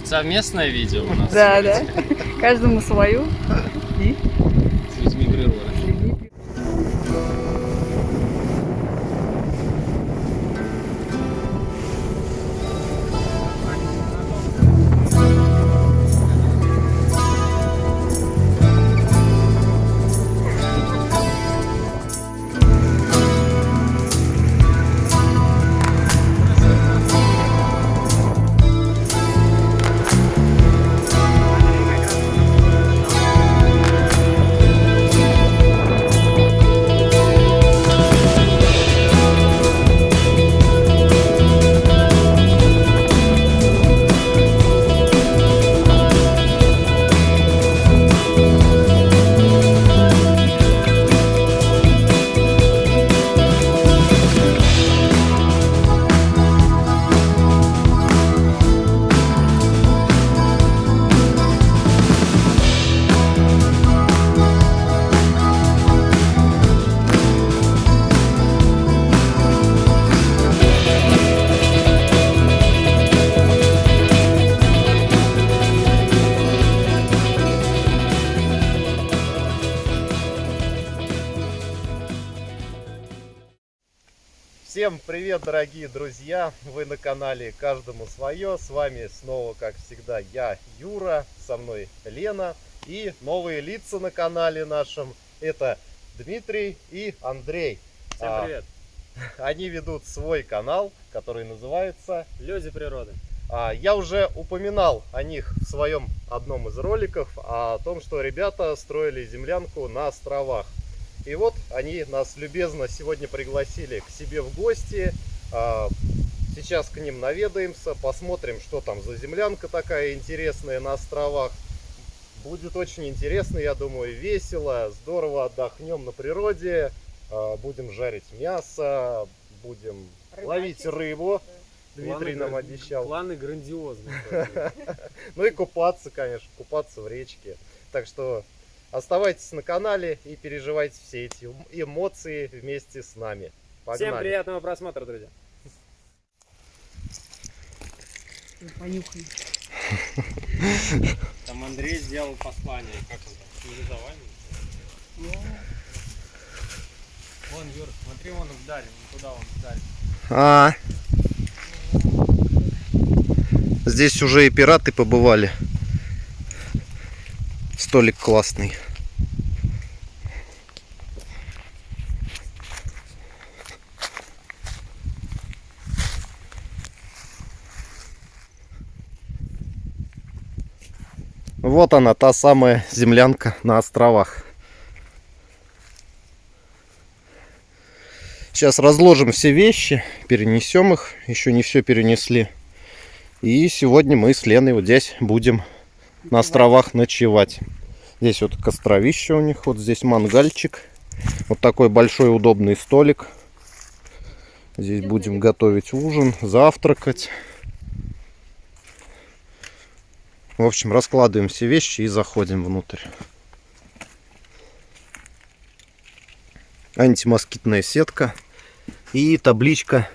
Совместное видео у нас. Да, да. Каждому свою. И С людьми природы. с людьми. Всем привет, дорогие друзья! Вы на канале «Каждому свое». С вами снова, как всегда, я, Юра, со мной Лена. И новые лица на канале нашем — это Дмитрий и Андрей. Всем привет! Они ведут свой канал, который называется Люди природы. Я уже упоминал о них в своем одном из роликов, о том, что ребята строили землянку на островах. И вот они нас любезно сегодня пригласили к себе в гости. Сейчас к ним наведаемся, посмотрим, что там за землянка такая интересная на островах. Будет очень интересно, я думаю, весело, здорово отдохнем на природе. Будем жарить мясо, будем ловить рыбу. Дмитрий нам обещал. Планы грандиозные. Ну и купаться, конечно, купаться в речке. Так что оставайтесь на канале и переживайте все эти эмоции вместе с нами. Погнали. Всем приятного просмотра, друзья. Понюхай. Там Андрей сделал послание. Как он там? Цивилизование? Вон, Юр, смотри, вон вдаль. Куда он вдаль? Здесь уже и пираты побывали. Столик классный. Вот она, та самая землянка на островах. Сейчас разложим все вещи, перенесем их. Еще не все перенесли. И сегодня мы с Леной вот здесь будем на островах ночевать. Здесь вот костровище у них, вот здесь мангальчик. Вот такой большой удобный столик. Здесь будем готовить ужин, завтракать. В общем, раскладываем все вещи и заходим внутрь. Антимоскитная сетка и табличка.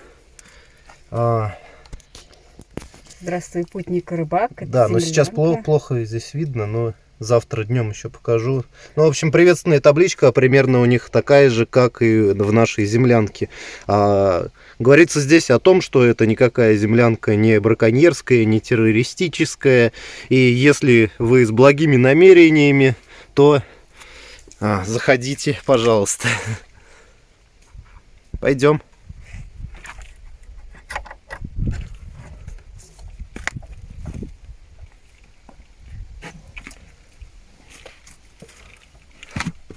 Здравствуй, путник и рыбак. Да, но сейчас плохо здесь видно, но завтра днем еще покажу. Ну, в общем, приветственная табличка примерно у них такая же, как и в нашей землянке. Говорится здесь о том, что это никакая землянка не браконьерская, не террористическая. И если вы с благими намерениями, то заходите, пожалуйста. Пойдем.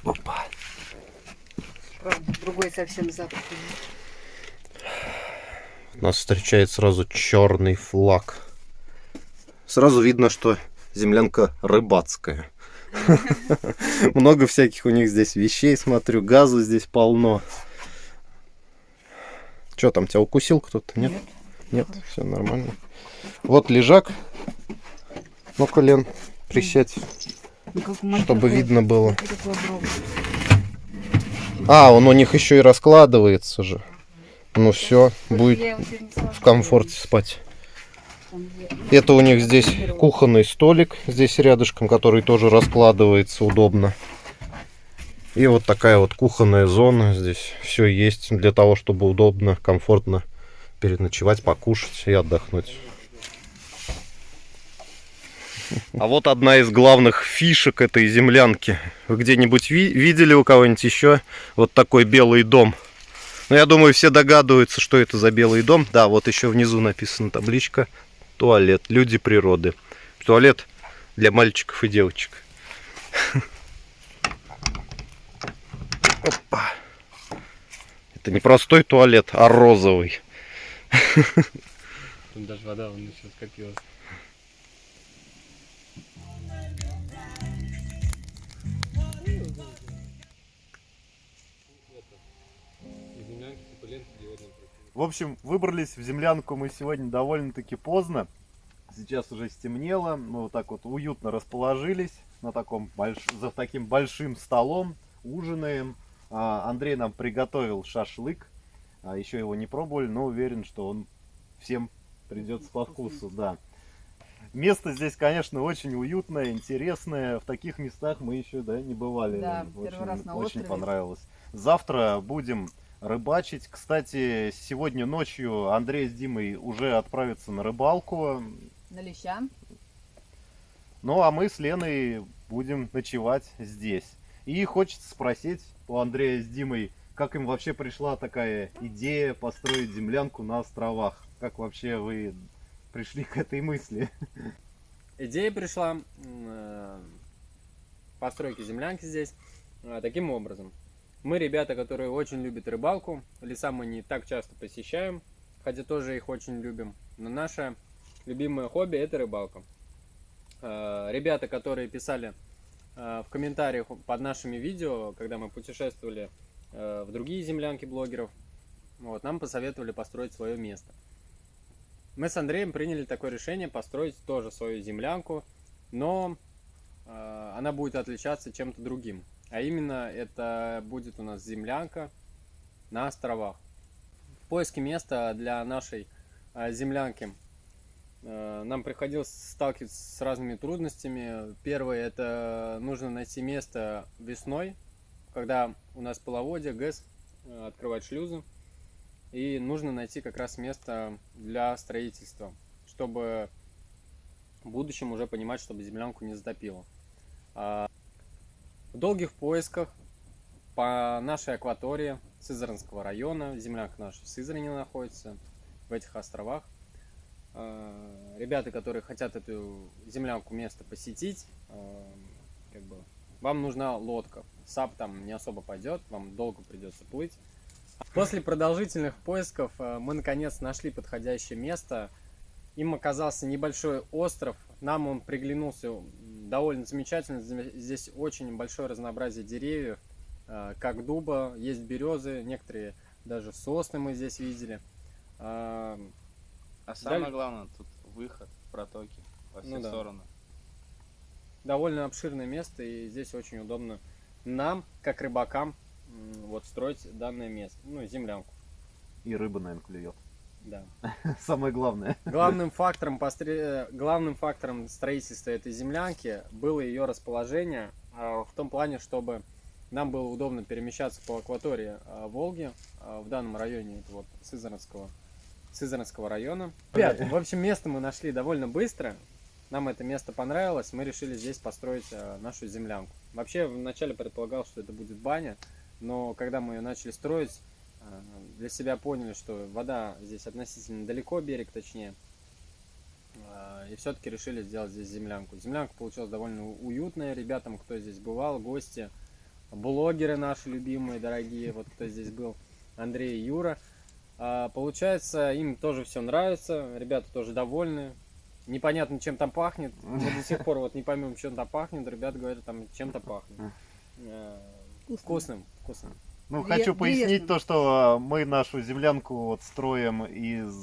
Опа. Правда, другой совсем запах. Нас встречает сразу черный флаг. Сразу видно, что землянка рыбацкая. Много всяких у них здесь вещей, смотрю, газу здесь полно. Что там, тебя укусил кто-то? Нет? Нет, все нормально. Вот лежак. Ну-ка, Лен, присядь, чтобы видно было. Он у них еще и раскладывается же. Ну все, будет в комфорте спать. Это у них здесь кухонный столик, здесь рядышком, который тоже раскладывается удобно. И вот такая вот кухонная зона. Здесь все есть для того, чтобы удобно, комфортно переночевать, покушать и отдохнуть. А вот одна из главных фишек этой землянки. Вы где-нибудь видели у кого-нибудь еще вот такой белый дом? Ну, я думаю, все догадываются, что это за белый дом. Да, вот еще внизу написана табличка «Туалет. Люди природы». Туалет для мальчиков и девочек. Опа. Это не простой туалет, а розовый. Тут даже вода вон еще скопилась. В общем, выбрались в землянку мы сегодня довольно-таки поздно. Сейчас уже стемнело. Мы вот так вот уютно расположились на за таким большим столом. Ужинаем. Андрей нам приготовил шашлык. Еще его не пробовали, но уверен, что он всем придется по вкусу. Да. Место здесь, конечно, очень уютное, интересное. В таких местах мы еще не бывали. Да, первый раз на очень острове. понравилось. Завтра будем рыбачить. Кстати, сегодня ночью Андрей с Димой уже отправятся на рыбалку. На леща. Ну, а мы с Леной будем ночевать здесь. И хочется спросить у Андрея с Димой, как им вообще пришла такая идея построить землянку на островах? Как вообще вы пришли к этой мысли? Идея пришла постройки землянки здесь таким образом. Мы ребята, которые очень любят рыбалку. Леса мы не так часто посещаем, хотя тоже их очень любим. Но наше любимое хобби — это рыбалка. Ребята, которые писали в комментариях под нашими видео, когда мы путешествовали в другие землянки блогеров, вот, нам посоветовали построить свое место. Мы с Андреем приняли такое решение построить тоже свою землянку, но она будет отличаться чем-то другим. А именно, это будет у нас землянка на островах. В поиске места для нашей землянки нам приходилось сталкиваться с разными трудностями. Первое — это нужно найти место весной, когда у нас половодье, ГЭС, открывать шлюзы. И нужно найти как раз место для строительства, чтобы в будущем уже понимать, чтобы землянку не затопило. В долгих поисках по нашей акватории Сызранского района, землянка наша в Сызрани находится, в этих островах. Ребята, которые хотят эту землянку место посетить, вам нужна лодка. САП там не особо пойдет, вам долго придется плыть. После продолжительных поисков мы наконец нашли подходящее место. Им оказался небольшой остров. Нам он приглянулся довольно замечательно. Здесь очень большое разнообразие деревьев, как дуба, есть березы, некоторые даже сосны мы здесь видели. А самое главное, тут выход в протоки во все стороны. Довольно обширное место, и здесь очень удобно нам, как рыбакам, вот строить данное место, землянку. И рыба, наверное, клюет. Да. Самое главное. Главным фактором строительства этой землянки было ее расположение, в том плане, чтобы нам было удобно перемещаться по акватории Волги, в данном районе, это вот Сызранского района. Ребят, в общем, место мы нашли довольно быстро. Нам это место понравилось, мы решили здесь построить нашу землянку. Вообще, вначале предполагал, что это будет баня, но когда мы ее начали строить, для себя поняли, что вода здесь относительно далеко, берег точнее, и все-таки решили сделать здесь землянку. Землянка получилась довольно уютная, ребятам, кто здесь бывал, гости, блогеры наши любимые, дорогие, вот кто здесь был, Андрей и Юра. Получается, им тоже все нравится, ребята тоже довольны. Непонятно, чем там пахнет, мы до сих пор вот не поймем, чем там пахнет, ребята говорят, там чем-то пахнет. Вкусным. Ну, хочу пояснить то, что мы нашу землянку вот строим из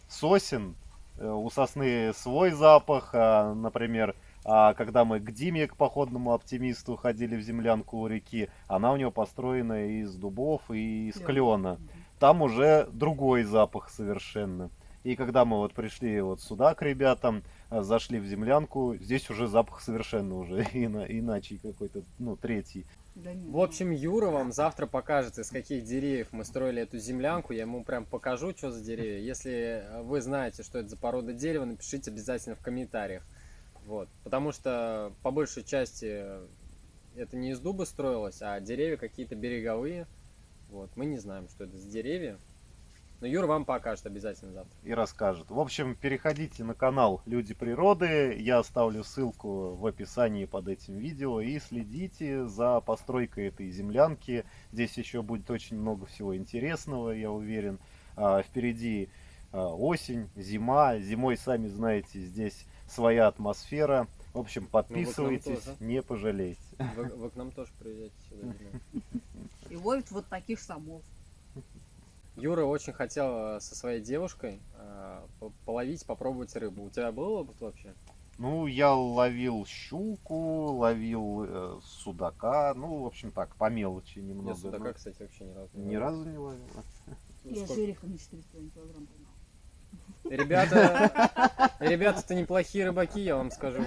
сосен. У сосны свой запах, например, когда мы к Диме, к походному оптимисту, ходили в землянку у реки, она у него построена из дубов и из клена. Там уже другой запах совершенно. И когда мы вот пришли вот сюда к ребятам, зашли в землянку, здесь уже запах совершенно уже иначе какой-то, ну, третий. Да нет, В общем, Юра вам завтра покажет, из каких деревьев мы строили эту землянку. Я ему прям покажу, что за деревья. Если вы знаете, что это за порода дерева, напишите обязательно в комментариях. Вот. Потому что по большей части это не из дуба строилось, а деревья какие-то береговые. Вот. Мы не знаем, что это за деревья. Но Юра вам покажет обязательно завтра. И расскажет. В общем, переходите на канал Люди Природы. Я оставлю ссылку в описании под этим видео. И следите за постройкой этой землянки. Здесь еще будет очень много всего интересного, я уверен. Впереди осень, зима. Зимой, сами знаете, здесь своя атмосфера. В общем, подписывайтесь, тоже. не пожалеете. Вы к нам тоже приедете сюда. И ловит вот таких самов. Юра очень хотел со своей девушкой половить, попробовать рыбу. У тебя был опыт вообще? Ну, я ловил щуку, ловил судака. Ну, в общем так, по мелочи немного. Я судака, Ну, кстати, вообще ни разу не ни ловил. разу не ловил. Я Сколько? жереха на 4,5 килограмм поймал. Ребята-то неплохие рыбаки, я вам скажу.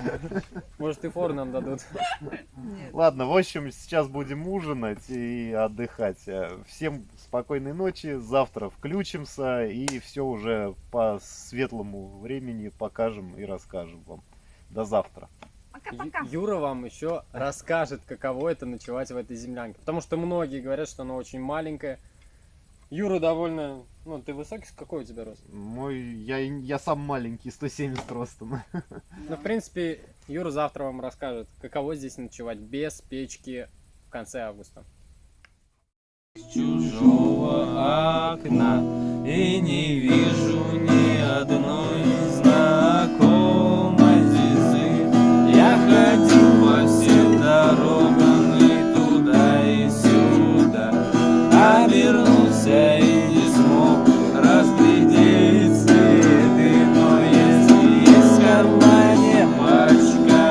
Может, и фор нам дадут. Нет. Ладно, в общем, сейчас будем ужинать и отдыхать. Всем спокойной ночи. Завтра включимся и все уже по светлому времени покажем и расскажем вам. До завтра. Пока-пока. Юра вам еще расскажет, каково это ночевать в этой землянке. Потому что многие говорят, что она очень маленькая. Юра довольно... Ну, ты высокий, какой у тебя рост? Я сам маленький, 170 ростом. Ну, в принципе, Юра завтра вам расскажет, каково здесь ночевать без печки в конце августа. С чужого окна и не вижу ни одной знакомой звезды. Я ходил по всем дорогам и туда, и сюда, обернулся и не смог разглядеть следы. Но если есть в кармане пачка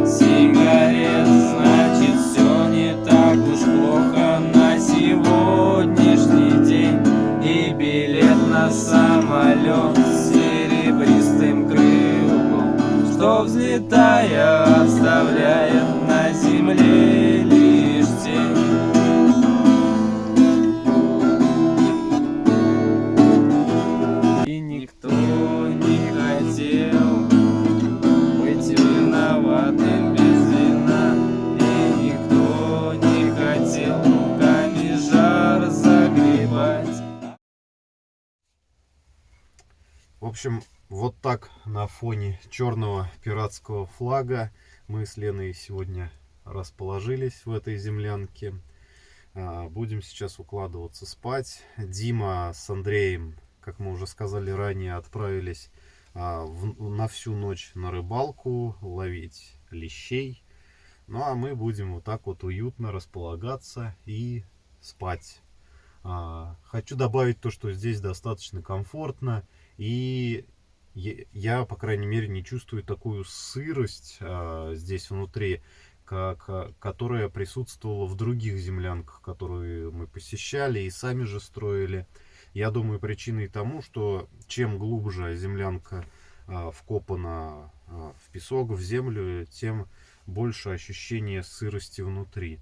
сигарет, значит все не так уж плохо на сегодняшний день. И билет на самолет с серебристым крылом, что, взлетая, оставляет на земле лишь тень. И никто не хотел быть виноватым без вина, и никто не хотел руками жар загребать. В общем, вот так на фоне черного пиратского флага мы с Леной сегодня расположились в этой землянке. Будем сейчас укладываться спать. Дима с Андреем, как мы уже сказали ранее, отправились на всю ночь на рыбалку, ловить лещей. Ну а мы будем вот так вот уютно располагаться и спать. Хочу добавить то, что здесь достаточно комфортно. И я, по крайней мере, не чувствую такую сырость здесь внутри, которая присутствовала в других землянках, которые мы посещали и сами же строили. Я думаю, причиной тому, что чем глубже землянка вкопана в песок, в землю, тем больше ощущение сырости внутри.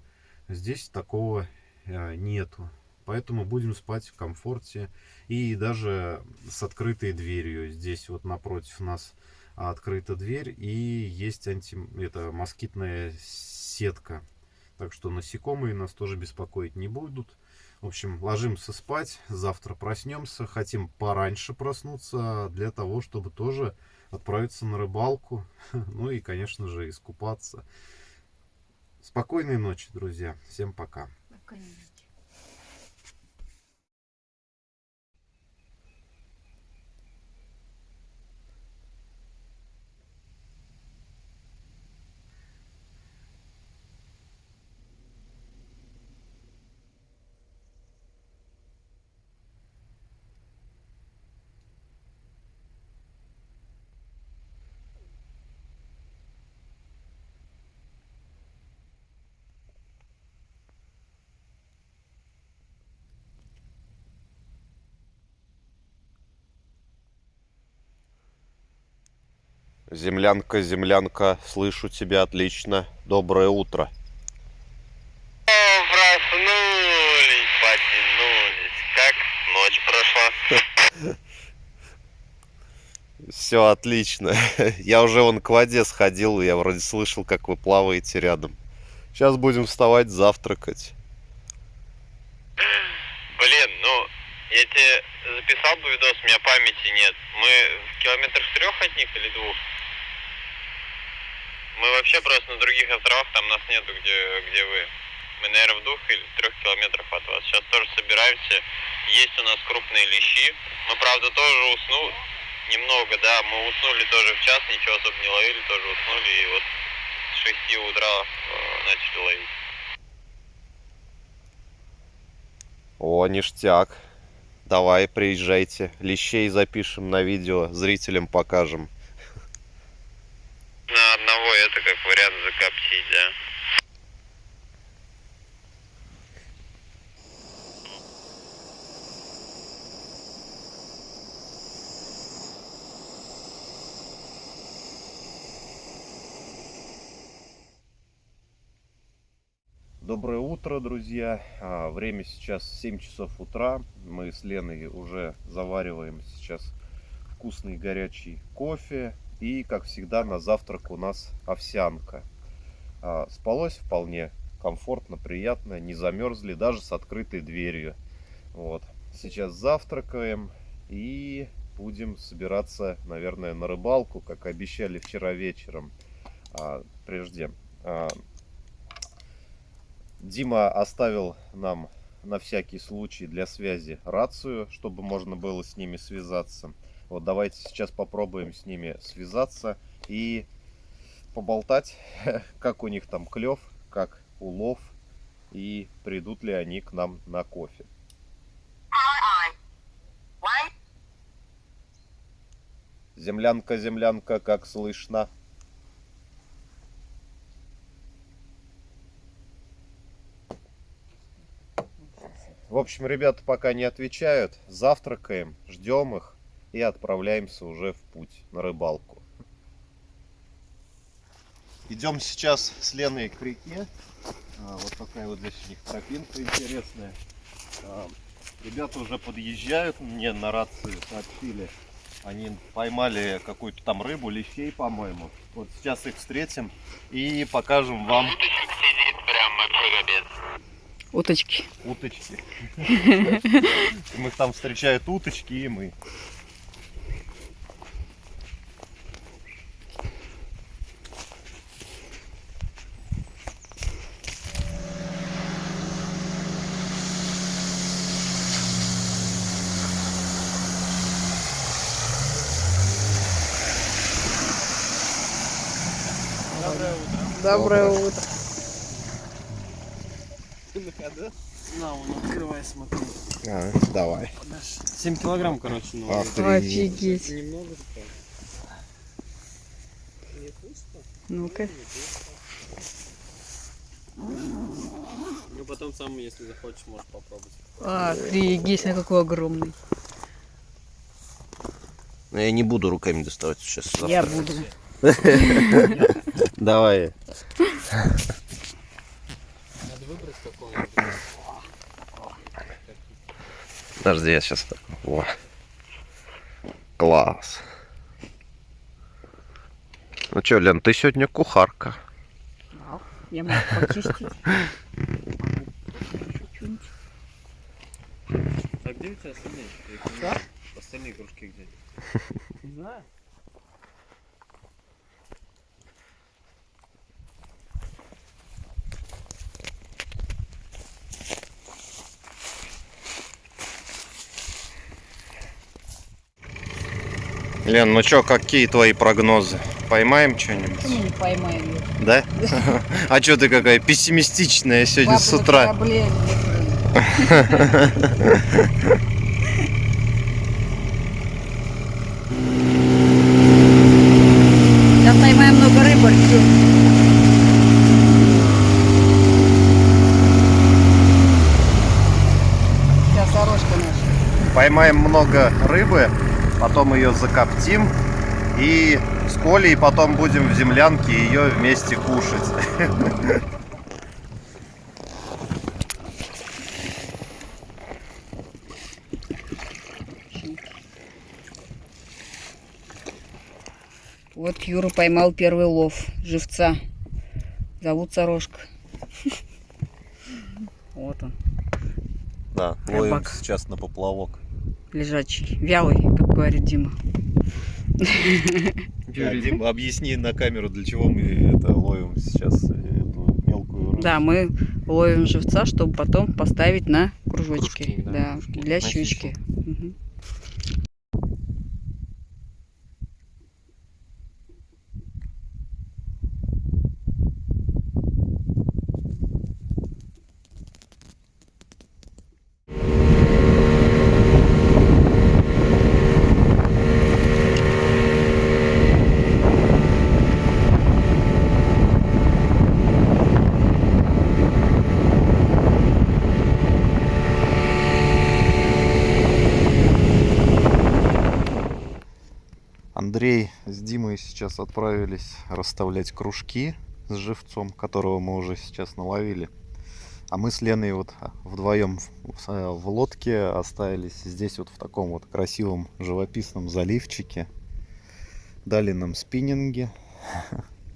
Здесь такого нету. Поэтому будем спать в комфорте и даже с открытой дверью. Здесь вот напротив нас открыта дверь и есть москитная сетка. Так что насекомые нас тоже беспокоить не будут. В общем, ложимся спать. Завтра проснемся. Хотим пораньше проснуться для того, чтобы тоже отправиться на рыбалку. Ну и, конечно же, искупаться. Спокойной ночи, друзья. Всем пока. Конечно. Землянка, землянка, слышу тебя отлично. Доброе утро. Проснулись, потянулись. Как ночь прошла? Все отлично. Я уже вон к воде сходил, я вроде слышал, как вы плаваете рядом. Сейчас будем вставать, завтракать. Блин, ну, я тебе записал бы видос, у меня памяти нет. Мы в километрах 3 от них или 2? Мы вообще просто на других островах, там нас нету, где вы. Мы, наверное, в 2 или 3 километрах от вас. Сейчас тоже собираемся. Есть у нас крупные лещи. Мы, правда, тоже уснули. Немного, да. Мы уснули тоже в час, ничего особо не ловили, тоже уснули. И вот с 6 утра начали ловить. О, ништяк. Давай, приезжайте. Лещей запишем на видео, зрителям покажем. На одного это как вариант закоптить, да. Доброе утро, друзья. Время сейчас 7 часов утра. Мы с Леной уже завариваем сейчас вкусный горячий кофе. И, как всегда, на завтрак у нас овсянка. Спалось вполне комфортно, приятно, не замерзли, даже с открытой дверью. Вот. Сейчас завтракаем и будем собираться, наверное, на рыбалку, как обещали вчера вечером. Прежде Дима оставил нам на всякий случай для связи рацию, чтобы можно было с ними связаться. Вот давайте сейчас попробуем с ними связаться и поболтать, как у них там клев, как улов и придут ли они к нам на кофе. Землянка, землянка, как слышно? В общем, ребята пока не отвечают. Завтракаем, ждем их и отправляемся уже в путь на рыбалку. Идем сейчас с Леной к реке. Вот такая вот здесь у них тропинка интересная. Ребята уже подъезжают, мне на рации сообщили. Они поймали какую-то там рыбу, лещей, по-моему. Вот сейчас их встретим и покажем вам. Сидит прямо кругобед. Уточки. Уточки. Мы там встречают уточки и мы. Доброе утро. На, он открывай, смотри. Давай. 7 килограмм, короче, ну. Офигеть. Немного. Ну-ка. Ну потом сам, если захочешь, можешь попробовать. Офигеть, на какой огромный. Но я не буду руками доставать сейчас. Я буду. Давай. Надо выбрать какого-нибудь. Подожди, я сейчас так. Во. Класс. Ну что, Лен, ты сегодня кухарка. Я могу почистить. А где у тебя остальные? Да? Остальные кружки где? Не знаю. Лен, ну чё, какие твои прогнозы? Поймаем что-нибудь? Мы не поймаем ее. Да? А чё ты какая пессимистичная сегодня с утра? Сейчас поймаем много рыбы. Сейчас сорожка наша. Поймаем много рыбы, потом ее закоптим и с Колей, потом будем в землянке ее вместе кушать. Вот Юра поймал первый лов живца. Зовут Сорожка. Вот он, Да, ловим ловим сейчас на поплавок. лежачий. Вялый, как говорит Дима. Дима, объясни на камеру, для чего мы это ловим сейчас, эту мелкую рыбу. Да, мы ловим живца, чтобы потом поставить на кружочки. Кружки, да, Да, кружки. для На щучки. Мгм. Андрей с Димой сейчас отправились расставлять кружки с живцом, которого мы уже сейчас наловили. А мы с Леной вот вдвоем в лодке остались здесь вот в таком вот красивом живописном заливчике. Дали нам спиннинги,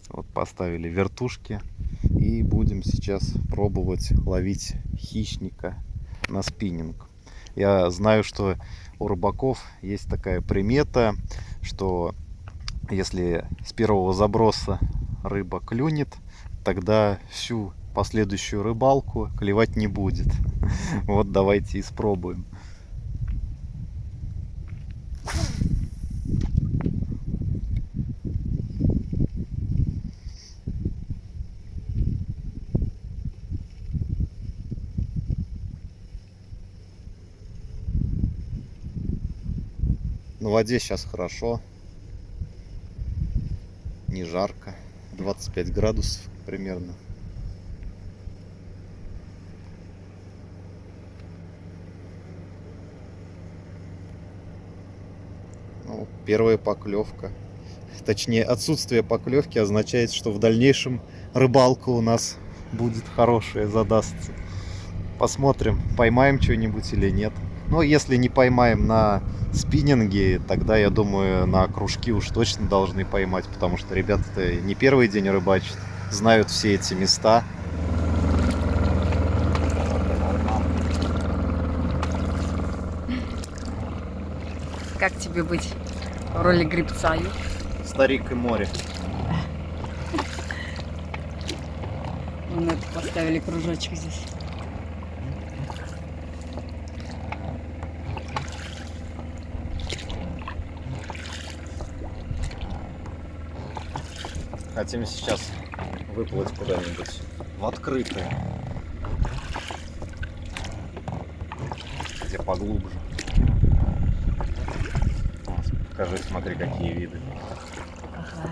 вот поставили вертушки и будем сейчас пробовать ловить хищника на спиннинг. Я знаю, что у рыбаков есть такая примета, что если с первого заброса рыба клюнет, тогда всю последующую рыбалку клевать не будет. Вот давайте испробуем. На воде сейчас хорошо, не жарко, 25 градусов примерно. Ну, первая поклевка. Точнее, отсутствие поклевки означает, что в дальнейшем рыбалка у нас будет хорошая, задастся. Посмотрим, поймаем что-нибудь или нет. Но если не поймаем на спиннинге, тогда, я думаю, на кружки уж точно должны поймать, потому что ребята-то не первый день рыбачат, знают все эти места. Как тебе быть в роли гребца? Ю? Старик и море. Вон это поставили кружочек здесь. Хотим сейчас выплыть куда-нибудь в открытое, где поглубже. Покажи, смотри, какие виды. Ага.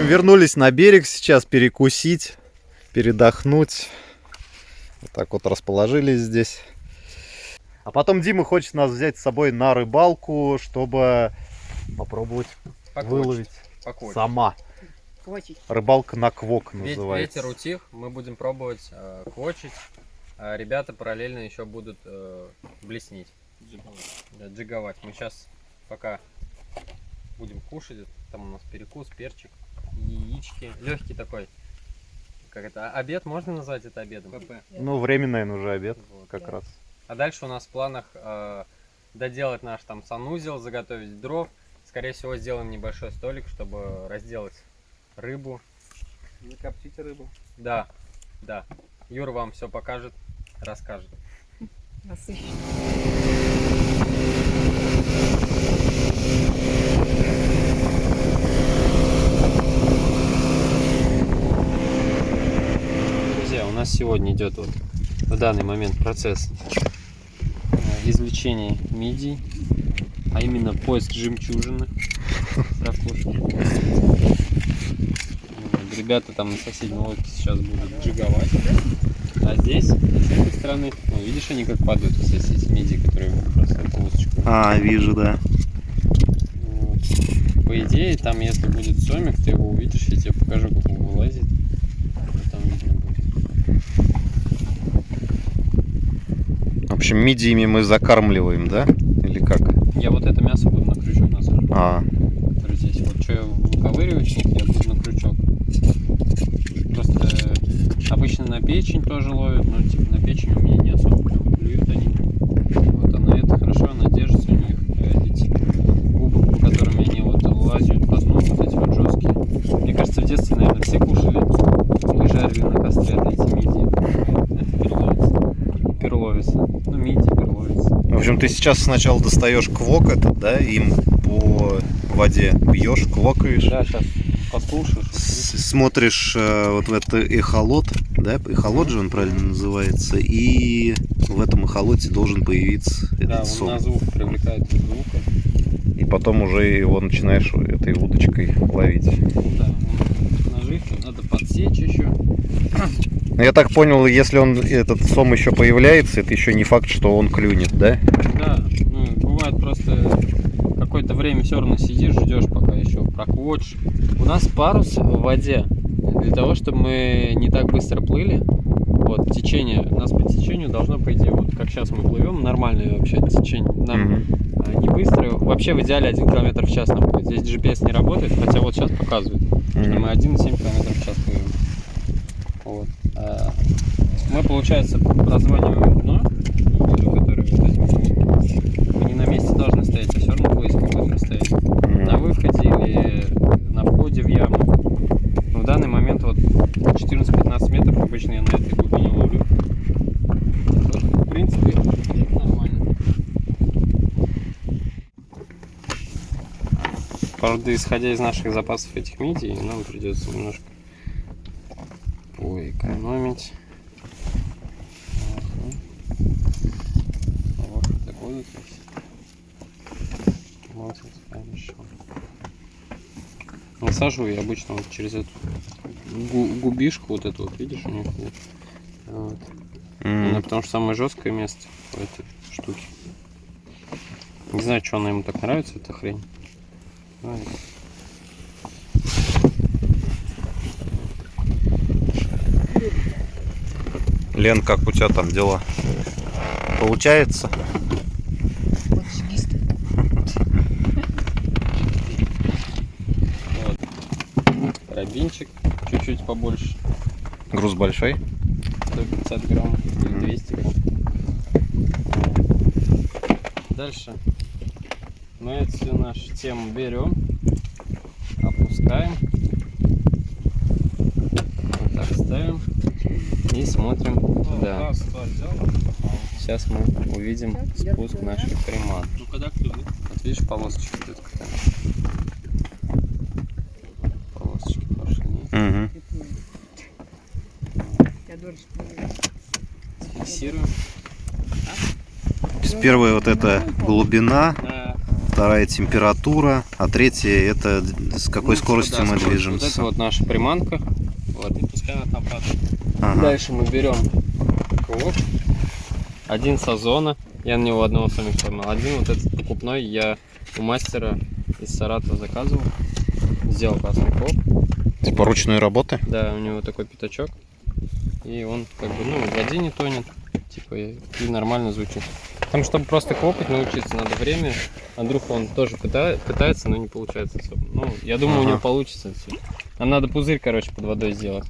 Вернулись на берег сейчас перекусить, передохнуть. Вот так вот расположились здесь. А потом Дима хочет нас взять с собой на рыбалку, чтобы попробовать выловить сама. Квочить. Рыбалка на квок называется. Ветер утих, мы будем пробовать квочить. А ребята параллельно еще будут блеснить. Джиговать. Мы сейчас пока будем кушать. Там у нас перекус, перчик, яички. Легкий такой. Как это? Обед можно назвать это обедом? Ну, временный, наверное, уже обед, Вот. как раз. А дальше у нас в планах доделать наш там санузел, заготовить дров. Скорее всего, сделаем небольшой столик, чтобы разделать рыбу. Закоптить рыбу. Да, да. Юр вам все покажет, расскажет. Насыщенно. Друзья, у нас сегодня идет вот в данный момент процесс извлечения мидий, а именно поиск жемчужины с ракушки. Ребята там на соседней лодке сейчас будут джиговать. А здесь, с этой стороны, ну, видишь, они как падают, кстати, эти мидии, которые бросают полосочку. Вижу, да. Вот. По идее, там, если будет сомик, ты его увидишь, я тебе покажу, как он вылазит. Там видно будет. В общем, мидиями мы закармливаем, да? Или как? Я вот это мясо буду на крючок насаживать. А, Который здесь. Вот что я выковыриваю с них, я буду на крючок. Просто обычно на печень тоже ловят, но типа на печень у меня не особо прям клюют они. Вот, а на это хорошо, она держится у них. Эти губы, по которым они вот лазят по дну, вот эти вот жесткие. Мне кажется, в детстве, наверное, все кушали. Мы жарили на костре эти мидии. Это перловец. Ну, мидии, перловец. в общем, ты сейчас сначала достаешь квок этот, да, им по воде бьешь, квокаешь. Да, сейчас послушаешь. Смотришь вот в это эхолот, да, эхолот же он правильно называется, и в этом эхолоте должен появиться Да, этот он сом. на звук привлекает звука. И потом уже его начинаешь этой удочкой ловить. Да, наживки надо подсечь еще. Но я так понял, если он, этот сом еще появляется, это еще не факт, что он клюнет, да? Да, ну бывает просто какое-то время все равно сидишь, ждешь, пока еще проквочишь. У нас парус в воде для того, чтобы мы не так быстро плыли. Вот течение, у нас по течению должно, по идее, вот как сейчас мы плывем, нормальное вообще течение. Нам не быстро, вообще в идеале 1 км в час нам будет. Здесь GPS не работает, хотя вот сейчас показывает, что мы 1,7 км в час плывем. Вот. Мы, получается, прозваниваем дно, которые вот эти вот. Мы не на месте должны стоять, а все равно поиск какой-то расстояние. На выходе или на входе в яму. Но в данный момент вот 14-15 метров обычно я на этой глубине ловлю. Вот, в принципе, это нормально. Правда, исходя из наших запасов этих мидий, нам придется немножко поэкономить. Вот это будет здесь. Вот это хорошо. Насажу я обычно вот через эту губишку, вот эту вот, видишь, у них вот. Она потому что самое жесткое место в этой штуке. Не знаю, что она ему так нравится, эта хрень. Лен, как у тебя там дела? Получается? Вот. Карабинчик чуть-чуть побольше. Груз большой? 150 грамм или 200 грамм. Дальше мы эту всю нашу тему берем, опускаем, вот так ставим и смотрим туда. Сейчас мы увидим спуск наших приманок. Ну когда клюнет? Вот видишь, полосочки идут какая. Полосочки пошли. Фиксируем. Первая вот эта глубина, Да. вторая температура, а третья это с какой скоростью мы движемся. Вот это вот наша приманка. Вот, и пускай она там падает. Ага. Дальше мы берем квок. Один с Озона. Я на него одного сомика поймал. Один вот этот покупной я у мастера из Саратова заказывал. Сделал классный квок. Типа ручной работы? Да, у него такой пятачок. И он как бы, ну, в воде не тонет. Типа и нормально звучит. Там, чтобы просто квокать научиться, надо время. Андрюха, он тоже пытается, но не получается особо. Ну, я думаю, у него получится. Нам надо пузырь, короче, под водой сделать.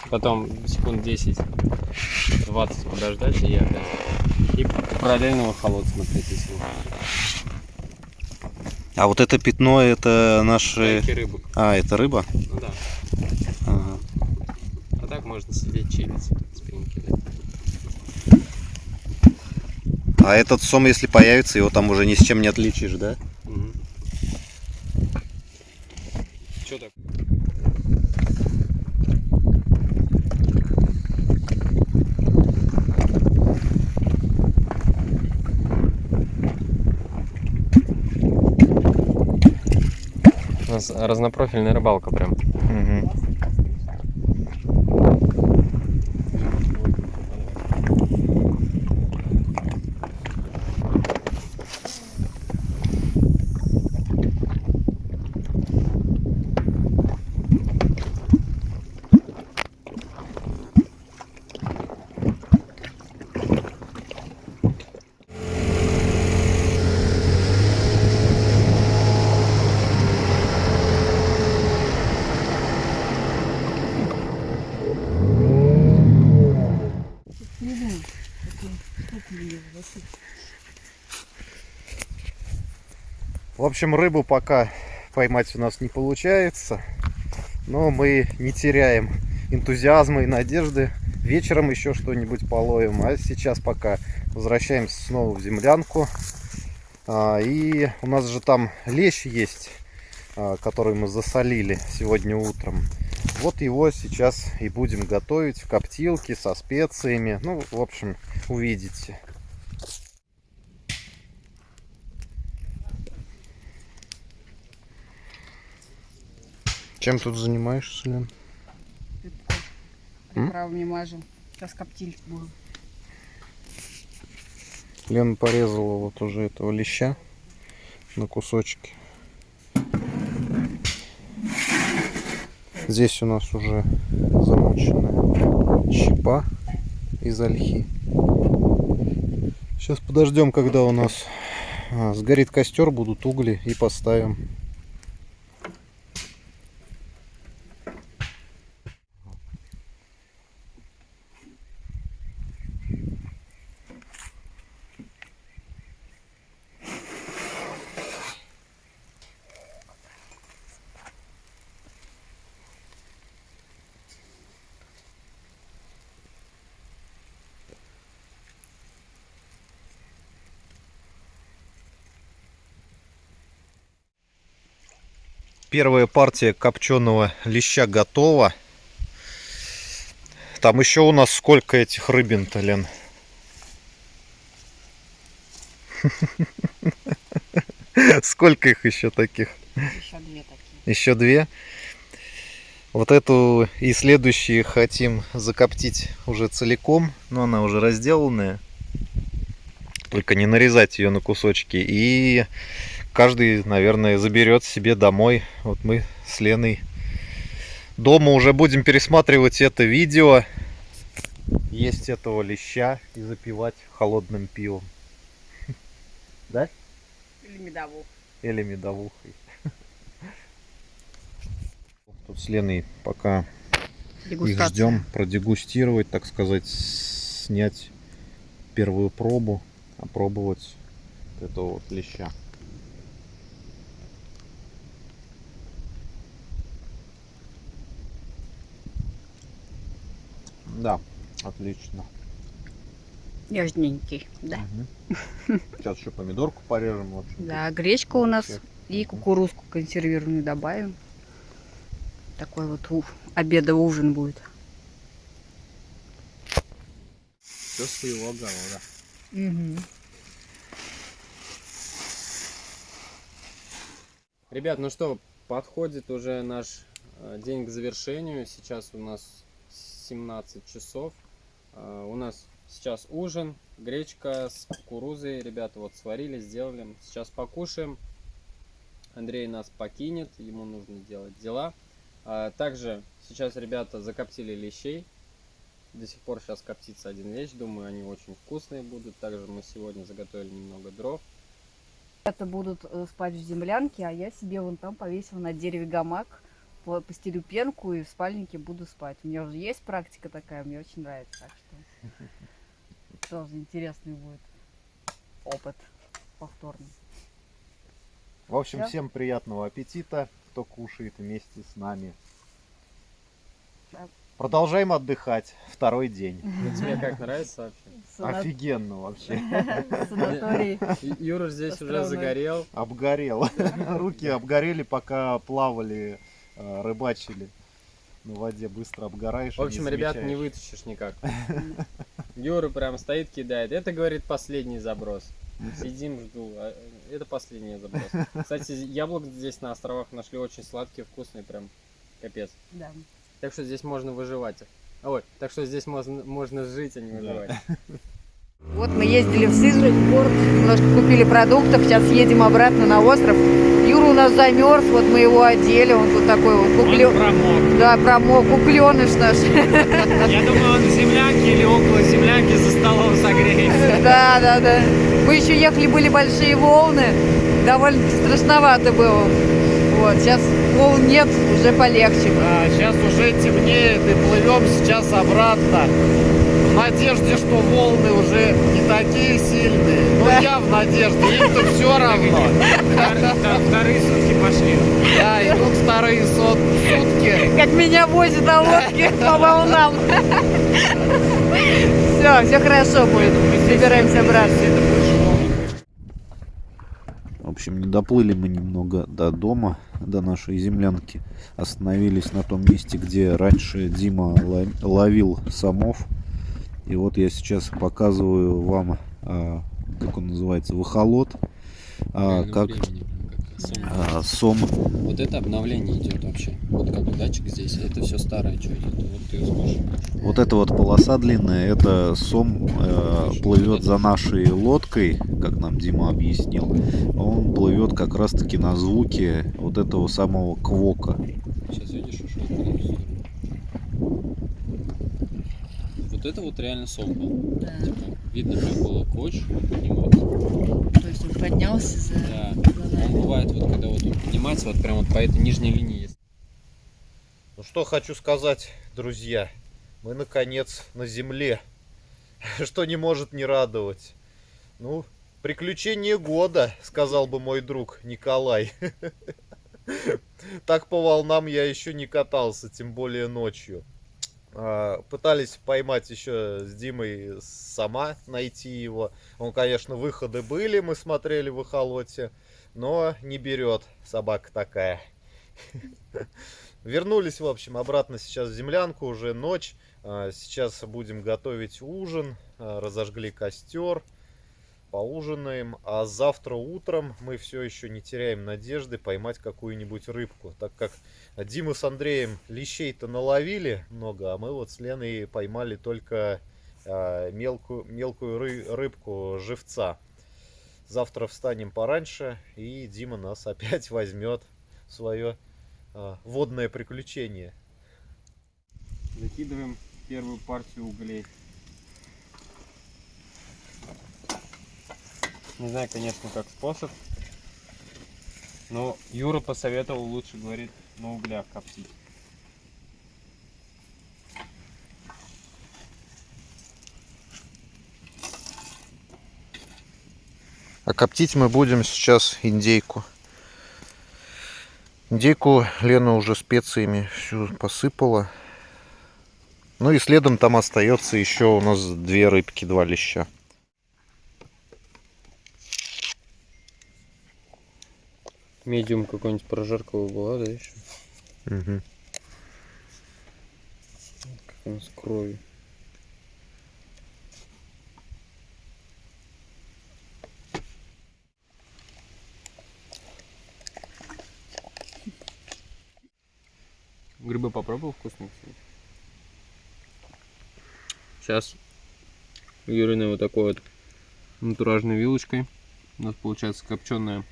Потом секунд 10-20 подождать и опять. И параллельно в холод смотреть, если А вот это пятно, это наши... Стайки рыбок. А, это рыба? Ну да. Ага. А так можно сидеть чилить, спинники. А этот сом, если появится, его там уже ни с чем не отличишь, да? Угу. Что так? У нас разнопрофильная рыбалка прям. Угу. В общем, рыбу пока поймать у нас не получается, но мы не теряем энтузиазма и надежды. Вечером еще что-нибудь половим, а сейчас пока возвращаемся снова в землянку. И у нас же там лещ есть, который мы засолили сегодня утром. Вот его сейчас и будем готовить в коптилке со специями. Ну, в общем, увидите. Чем тут занимаешься, Лен? Приправами мажем. Сейчас коптильки будем. Лена порезала вот уже этого леща на кусочки. Здесь у нас уже замоченная щепа из ольхи. Сейчас подождем, когда у нас сгорит костер, будут угли, и поставим. Первая партия копченого леща готова. Там еще у нас сколько этих рыбин-то, Лен? Сколько их еще таких? Еще две такие. Еще две. Вот эту и следующие хотим закоптить уже целиком, но она уже разделанная. Только не нарезать ее на кусочки. И каждый, наверное, заберет себе домой. Вот мы с Леной дома уже будем пересматривать это видео, есть этого леща и запивать холодным пивом. Да? Или медовух. Или медовухой. Тут с Леной пока их ждем продегустировать, так сказать, снять первую пробу, опробовать этого вот леща. Да, отлично. Нежненький, да. Угу. Сейчас еще помидорку порежем. В общем. Да, гречка у нас и Угу. кукурузку консервированную добавим. Такой вот обедовый ужин будет. Все своего огорода. Угу. Ребят, ну что, подходит уже наш день к завершению. Сейчас у нас 17 часов. У нас сейчас ужин, гречка с кукурузой. Ребята вот сварили, сделали. Сейчас покушаем. Андрей нас покинет, ему нужно делать дела. Также сейчас ребята закоптили лещей. До сих пор сейчас коптится один лещ. Думаю, они очень вкусные будут. Также мы сегодня заготовили немного дров. Ребята будут спать в землянке, а я себе вон там повесила на дереве гамак, постелю пенку и в спальнике буду спать. У меня уже есть практика такая, мне очень нравится, так что тоже интересный будет опыт повторный. В общем, Всё. всем приятного аппетита, кто кушает вместе с нами. Да. Продолжаем отдыхать. Второй день. Ну, тебе как нравится вообще? Офигенно вообще. Санаторий. Юра здесь уже Островной. загорел. Обгорел. Руки обгорели, пока плавали, рыбачили. На воде быстро обгораешь. В общем, и не ребят, не замечаешь. вытащишь никак. Юра прям стоит, кидает. Это, говорит, последний заброс. Сидим, жду. Это последний заброс. Кстати, яблок здесь на островах нашли очень сладкие, вкусные, прям капец. Да. Так что здесь можно выживать. Ой, так что здесь можно жить, а не выживать. Вот мы ездили в Сызрань, в порт, немножко купили продуктов, сейчас едем обратно на остров. Юра у нас замерз, вот мы его одели, он тут такой вот куклёныш. Промок. Да, промок, куклёныш наш. Я думаю, он в землянке или около землянки за столом согреется. Да, да, да. Мы еще ехали, были большие волны, довольно страшновато было. Вот, сейчас волн нет, уже полегче. Да, сейчас уже темнеет и плывем сейчас обратно. В надежде, что волны уже не такие сильные. Но Да. я в надежде, им-то все равно. Вторые сутки пошли. Да, идут вторые сутки. Как меня возят на лодке по волнам. Все хорошо будет. Собираемся обратно. В общем, не доплыли мы немного до дома, до нашей землянки. Остановились на том месте, где раньше Дима ловил самов. И вот я сейчас показываю вам, как он называется, выхолот. Как сом. Вот это обновление идет вообще. Вот как бы датчик здесь, это все старое, что идет. Вот ты сможешь. Вот эта вот полоса длинная, это сом плывет за нашей лодкой, как нам Дима объяснил. Он плывет как раз таки на звуке вот этого самого квока. Сейчас видишь, ушел куда-то в сторону. Вот это вот реально сом был. Да. Типа, видно, как было коч подниматься. То есть он поднялся за... Да. Он бывает, вот когда вот он поднимается, вот прям вот по этой нижней линии есть. Ну что хочу сказать, друзья. Мы наконец на земле. Что не может не радовать. Ну, приключение года, сказал бы мой друг Николай. Так по волнам я еще не катался, тем более ночью. Пытались поймать еще с Димой сама, найти его. Он, конечно, выходы были, мы смотрели в эхолоте, но не берет, собака такая. Вернулись, в общем, обратно сейчас в землянку, уже ночь. Сейчас будем готовить ужин, разожгли костер, поужинаем. А завтра утром мы все еще не теряем надежды поймать какую-нибудь рыбку, так как Дима с Андреем лещей-то наловили много, а мы вот с Леной поймали только мелкую рыбку, живца. Завтра встанем пораньше, и Дима нас опять возьмет в свое водное приключение. Закидываем первую партию углей. Не знаю, конечно, как способ. Но Юра посоветовал, лучше, говорит, на углях коптить. А коптить мы будем сейчас индейку. Индейку Лена уже специями всю посыпала. Ну и следом там остается еще у нас 2 рыбки, 2 леща. Медиум какой-нибудь прожарковая была, да, еще? Угу. Как он с кровью. Грибы попробовал вкусные? Сейчас Юриной вот такой вот натуражной вилочкой у нас получается копченая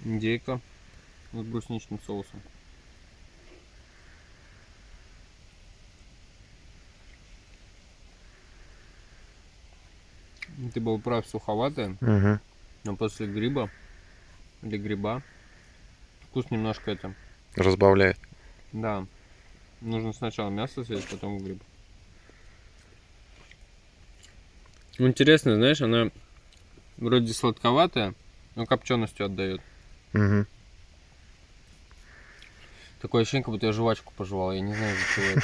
индейка с брусничным соусом. Ты был прав, суховатая, Угу. но после гриба или гриба вкус немножко это. Разбавляет. Да. Нужно сначала мясо съесть, потом гриб. Интересно, знаешь, она вроде сладковатая, но копченостью отдает. Мгм. Такое ощущение, как будто я жвачку пожевал. Я не знаю, из-за чего это.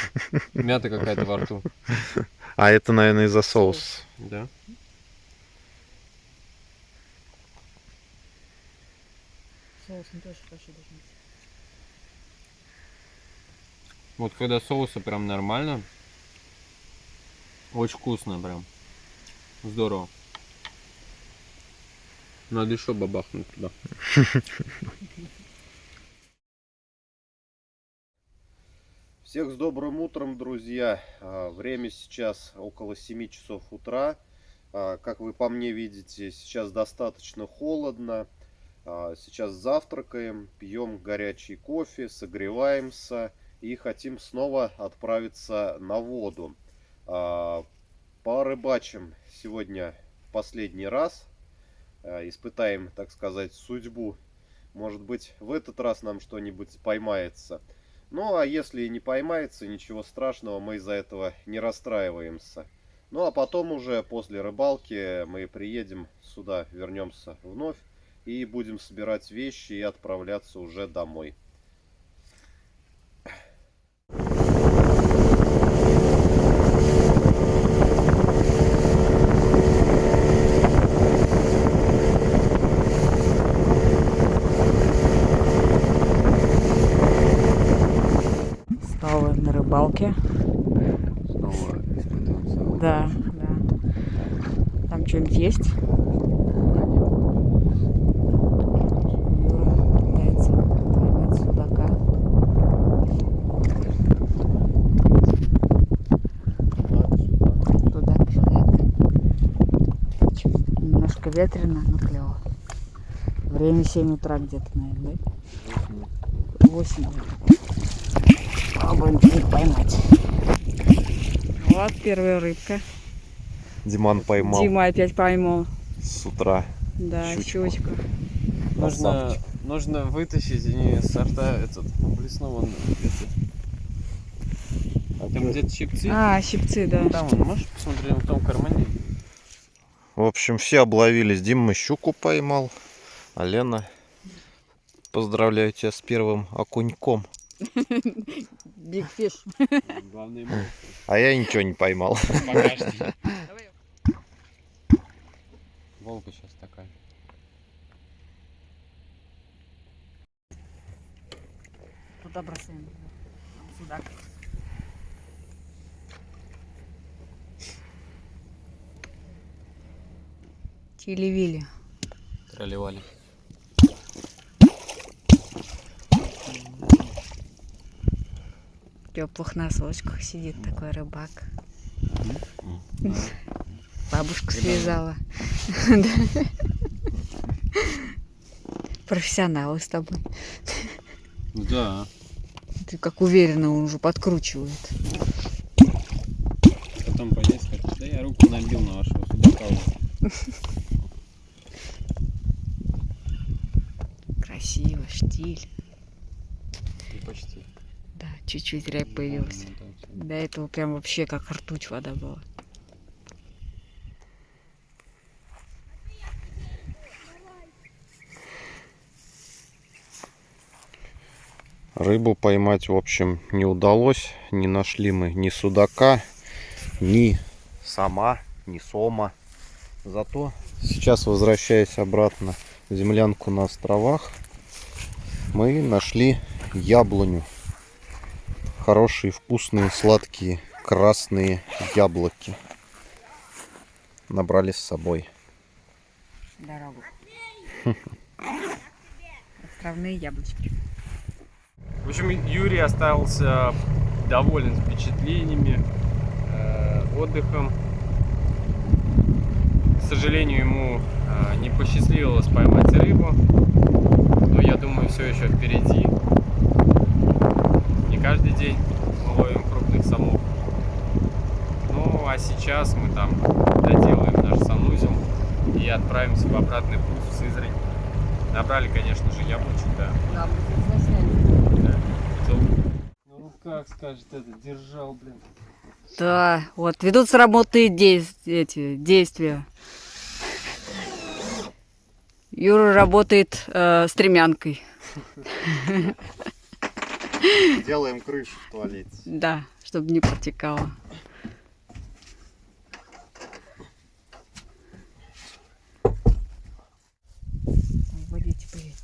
Мята какая-то во рту. А это, наверное, из-за соуса. Да. Соус не тоже хорошо должен быть. Вот когда соуса прям нормально. Очень вкусно прям. Здорово. Надо еще бабахнуть туда. Всех с добрым утром, друзья. Время сейчас около 7 часов утра. Как вы по мне видите, сейчас достаточно холодно. Сейчас завтракаем, пьем горячий кофе, согреваемся и хотим снова отправиться на воду. Порыбачим сегодня в последний раз. Испытаем, так сказать, судьбу. Может быть, в этот раз нам что-нибудь поймается. Ну, а если не поймается, ничего страшного, мы из-за этого не расстраиваемся. Ну, а потом уже после рыбалки мы приедем сюда, вернемся вновь и будем собирать вещи и отправляться уже домой. Снова на рыбалке. Снова испытываем. Да, да. Там что-нибудь есть? Юра пытается поймать судака. Судак. Немножко ветрено, но клево. Время 7 утра где-то, наверное, да? 8. Попробуем их поймать. Вот первая рыбка. Диман поймал Дима опять поймал. с утра. Да, щучку. щучку. Нужно вытащить не сорта этот блесного. А там где-то щипцы. А, щипцы, да. Там вон, можешь посмотреть в том кармане? В общем, все обловились. Дима щуку поймал. А Лена, поздравляю тебя с первым окуньком. Big fish. Главное А я ничего не поймал. пока что. Волга сейчас такая. Туда бросаем. Судак. Чили-вили. Тролливали. В теплых носочках сидит такой рыбак. Бабушка связала. Профессионалы с тобой. Да. Ты как уверенно он уже подкручивает. Потом пойдет скажет, да я руку набил на вашего судака. Красиво, штиль. И почти. Да, чуть-чуть рябь появилась. Ну, там всё. До этого прям вообще как ртуть вода была. Рыбу поймать, в общем, не удалось. Не нашли мы ни судака, ни сама, ни сома. Зато сейчас, возвращаясь обратно в землянку на островах, мы нашли яблоню. Хорошие, вкусные, сладкие, красные яблоки. Набрали с собой. Дорогу. Островные яблочки. В общем, Юрий остался доволен впечатлениями, отдыхом. К сожалению, ему не посчастливилось поймать рыбу, но я думаю, все еще впереди. Не каждый день мы ловим крупных самов. Ну, а сейчас мы там доделаем наш санузел и отправимся в обратный путь в Сызрань. Набрали, конечно же, яблочек, да. Да, мы засняли. Ну как скажет это, держал, блин. Да, вот ведутся работы эти действия. Юра работает стремянкой. Делаем крышу в туалете. Да, чтобы не протекало. Водите, привет.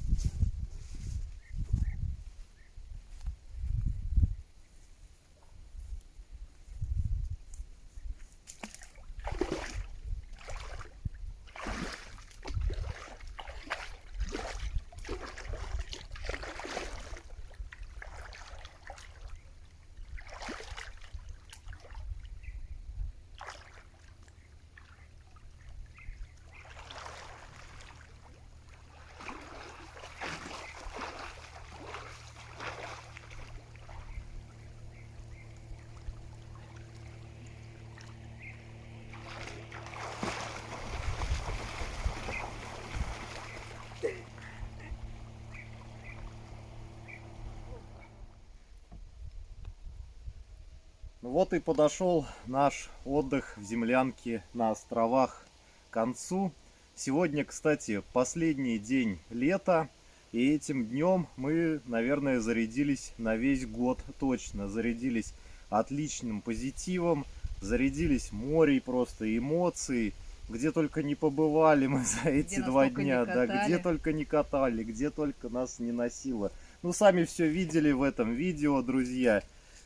Ну вот и подошел наш отдых в землянке на островах к концу. Сегодня, кстати, последний день лета. И этим днем мы, наверное, зарядились на весь год точно. Зарядились отличным позитивом, зарядились морей просто эмоций. Где только не побывали мы за эти нас 2 только не дня. Да, катали. где только не катали, где только нас не носило. Ну, сами все видели в этом видео, друзья.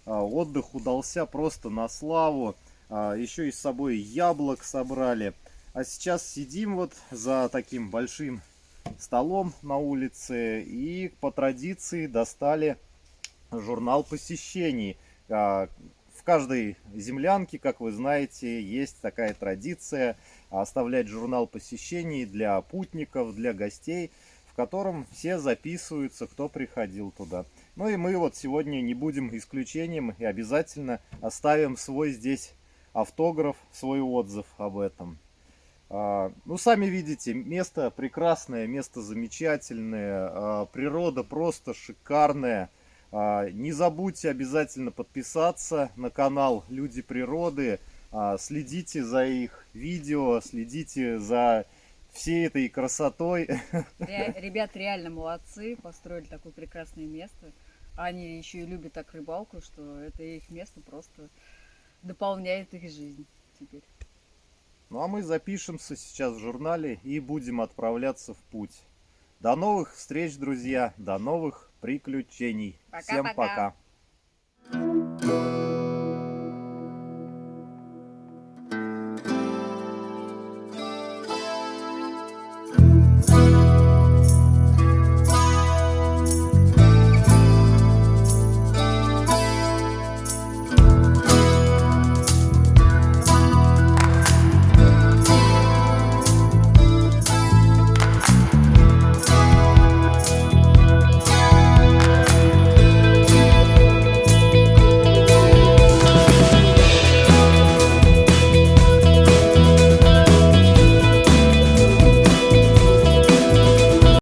Отдых удался просто на славу. Еще и с собой яблок собрали. А сейчас сидим вот за таким большим столом на улице и по традиции достали журнал посещений. В каждой землянке, как вы знаете, есть такая традиция оставлять журнал посещений для путников, для гостей, в котором все записываются, кто приходил туда. Ну и мы вот сегодня не будем исключением и обязательно оставим свой здесь автограф, свой отзыв об этом. Ну, сами видите, место прекрасное, место замечательное, природа просто шикарная. Не забудьте обязательно подписаться на канал Люди Природы, следите за их видео, следите за всей этой красотой. Ребят реально молодцы, построили такое прекрасное место. Они еще и любят так рыбалку, что это их место просто дополняет их жизнь теперь. Ну а мы запишемся сейчас в журнале и будем отправляться в путь. До новых встреч, друзья, до новых приключений. Всем Пока-пока. пока.